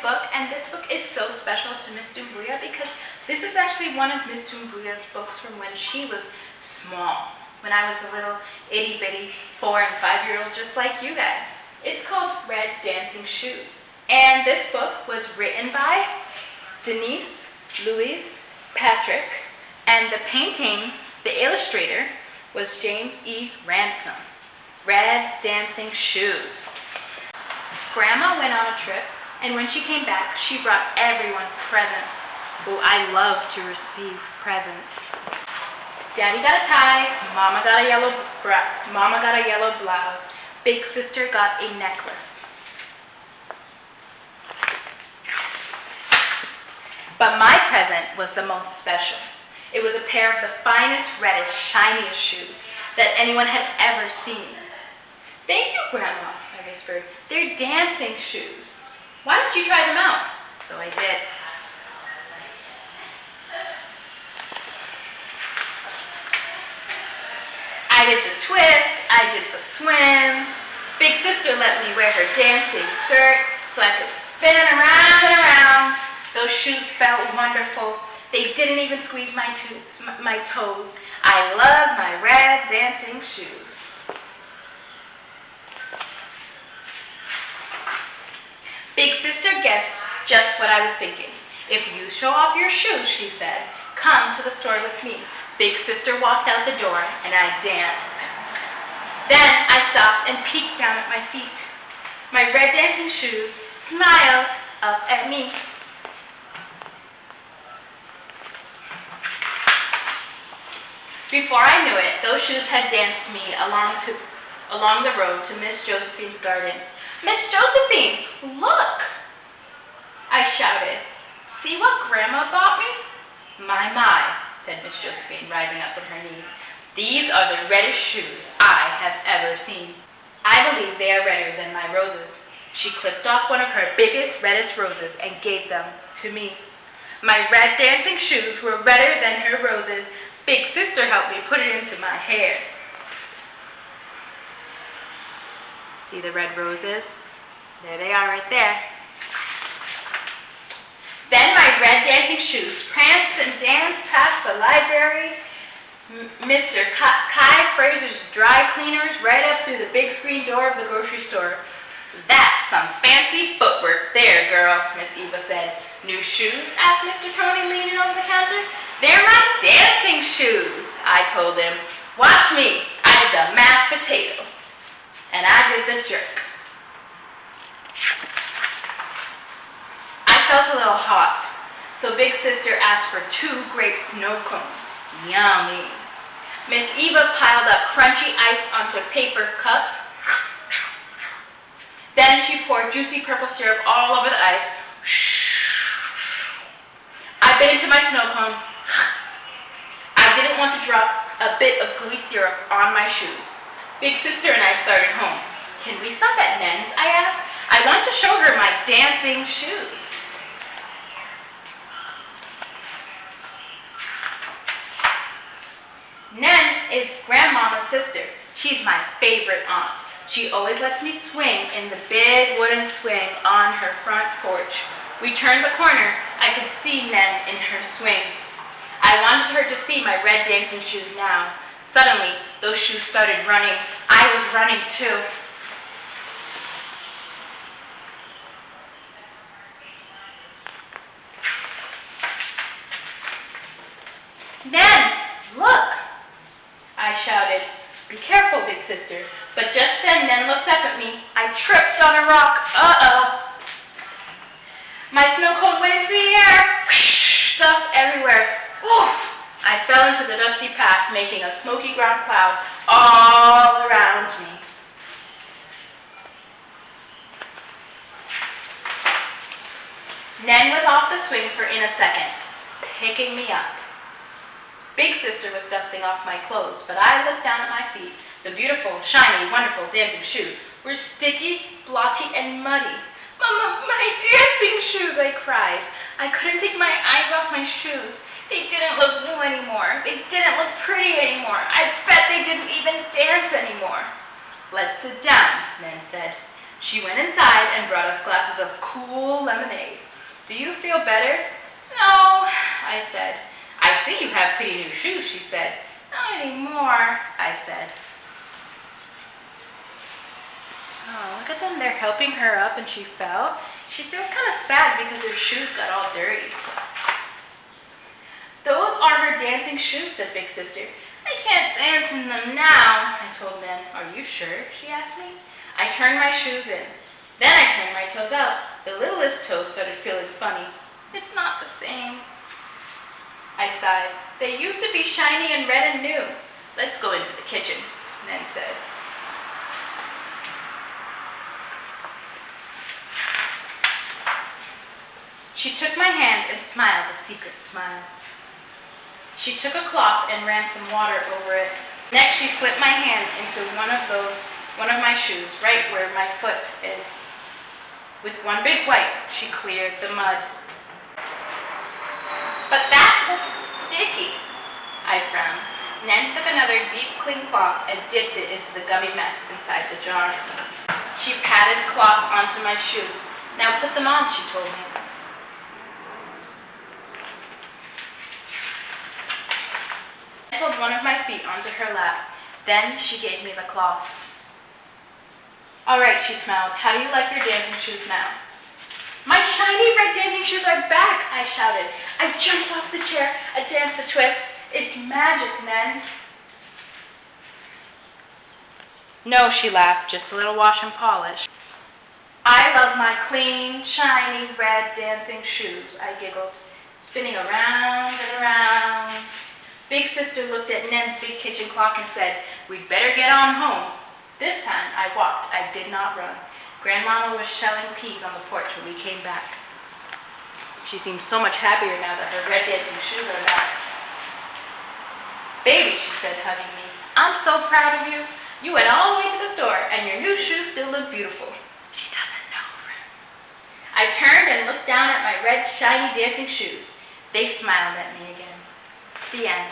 book, and this book is so special to Miss Dumbuya because this is actually one of Miss Dumbuya's books from when she was small, when I was a little itty-bitty 4- and 5-year-old just like you guys. It's called Red Dancing Shoes, and this book was written by Denise, Louise, Patrick, and the paintings, the illustrator, was James E. Ransom. Red Dancing Shoes. Grandma went on a trip, and when she came back, she brought everyone presents. Oh, I love to receive presents. Daddy got a tie, Mama got a yellow blouse, Big Sister got a necklace. But my present was the most special. It was a pair of the finest, reddest, shiniest shoes that anyone had ever seen. Thank you, Grandma, I whispered. They're dancing shoes. Why don't you try them out? So I did. I did the twist, I did the swim. Big Sister let me wear her dancing skirt so I could spin around and around. Those shoes felt wonderful. They didn't even squeeze my toes. I love my red dancing shoes. Big Sister guessed just what I was thinking. If you show off your shoes, she said, come to the store with me. Big Sister walked out the door and I danced. Then I stopped and peeked down at my feet. My red dancing shoes smiled up at me. Before I knew it, those shoes had danced me along the road to Miss Josephine's garden. Miss Josephine, look! I shouted. See what Grandma bought me? My, said Miss Josephine, rising up from her knees. These are the reddest shoes I have ever seen. I believe they are redder than my roses. She clipped off one of her biggest, reddest roses and gave them to me. My red dancing shoes were redder than her roses. Big Sister helped me put it into my hair. See the red roses? There they are right there. Then my red dancing shoes pranced and danced past the library, Mr. Kai Fraser's dry cleaners, right up through the big screen door of the grocery store. That's some fancy footwork there, girl, Miss Eva said. New shoes? Asked Mr. Tony, leaning over the counter. They're my dancing shoes, I told him. Watch me. I did the mashed potato. And I did the jerk. I felt a little hot, so Big Sister asked for 2 grape snow cones. Yummy. Miss Eva piled up crunchy ice onto paper cups. Then she poured juicy purple syrup all over the ice. I bit into my snow cone. I didn't want to drop a bit of gooey syrup on my shoes. Big Sister and I started home. Can we stop at Nen's? I asked. I want to show her my dancing shoes. Nen is Grandmama's sister. She's my favorite aunt. She always lets me swing in the big wooden swing on her front porch. We turned the corner. I could see Nen in her swing. I wanted her to see my red dancing shoes now. Suddenly, those shoes started running. I was running too. Nen, look! I shouted. Be careful, Big Sister. But just then, Nen looked up at me. I tripped on a rock. Uh-oh. My snow cone went into the air. Stuff everywhere. Oof! I fell into the dusty path, making a smoky ground cloud all around me. Nen was off the swing for in a second, picking me up. Big Sister was dusting off my clothes, but I looked down at my feet. The beautiful, shiny, wonderful dancing shoes were sticky, blotchy, and muddy. Mama, my dancing shoes, I cried. I couldn't take my eyes off my shoes. They didn't look new anymore. They didn't look pretty anymore. I bet they didn't even dance anymore. Let's sit down, Nen said. She went inside and brought us glasses of cool lemonade. Do you feel better? No, I said. I see you have pretty new shoes, she said. Not anymore, I said. Oh, look at them. They're helping her up and she fell. She feels kind of sad because her shoes got all dirty. Those are her dancing shoes, said Big Sister. I can't dance in them now, I told Nan. Are you sure? She asked me. I turned my shoes in. Then I turned my toes out. The littlest toe started feeling funny. It's not the same. I sighed. They used to be shiny and red and new. Let's go into the kitchen, Nan said. She took my hand and smiled a secret smile. She took a cloth and ran some water over it. Next, she slipped my hand into one of my shoes, right where my foot is. With one big wipe, she cleared the mud. But that looks sticky, I frowned. Nan took another deep, clean cloth and dipped it into the gummy mess inside the jar. She patted the cloth onto my shoes. Now put them on, she told me. I pulled one of my feet onto her lap. Then she gave me the cloth. All right, she smiled. How do you like your dancing shoes now? My shiny red dancing shoes are back, I shouted. I jumped off the chair. I danced the twist. It's magic, Nan. No, she laughed, just a little wash and polish. I love my clean, shiny, red dancing shoes, I giggled, spinning around and around. Big Sister looked at Nan's big kitchen clock and said, we'd better get on home. This time I walked, I did not run. Grandmama was shelling peas on the porch when we came back. She seemed so much happier now that her red dancing shoes are back. Baby, she said, hugging me, I'm so proud of you. You went all the way to the store and your new shoes still look beautiful. She doesn't know, friends. I turned and looked down at my red, shiny dancing shoes. They smiled at me again. The end.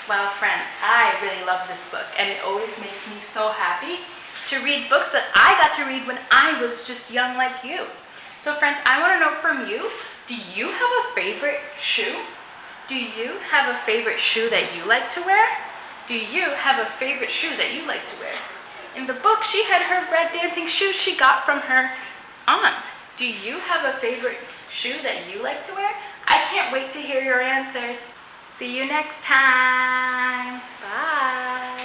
Well, friends, I really love this book, and it always makes me so happy to read books that I got to read when I was just young like you. So, friends, I want to know from you, do you have a favorite shoe? Do you have a favorite shoe that you like to wear? Do you have a favorite shoe that you like to wear? In the book, she had her red dancing shoes she got from her aunt. Do you have a favorite shoe that you like to wear? I can't wait to hear your answers. See you next time. Bye.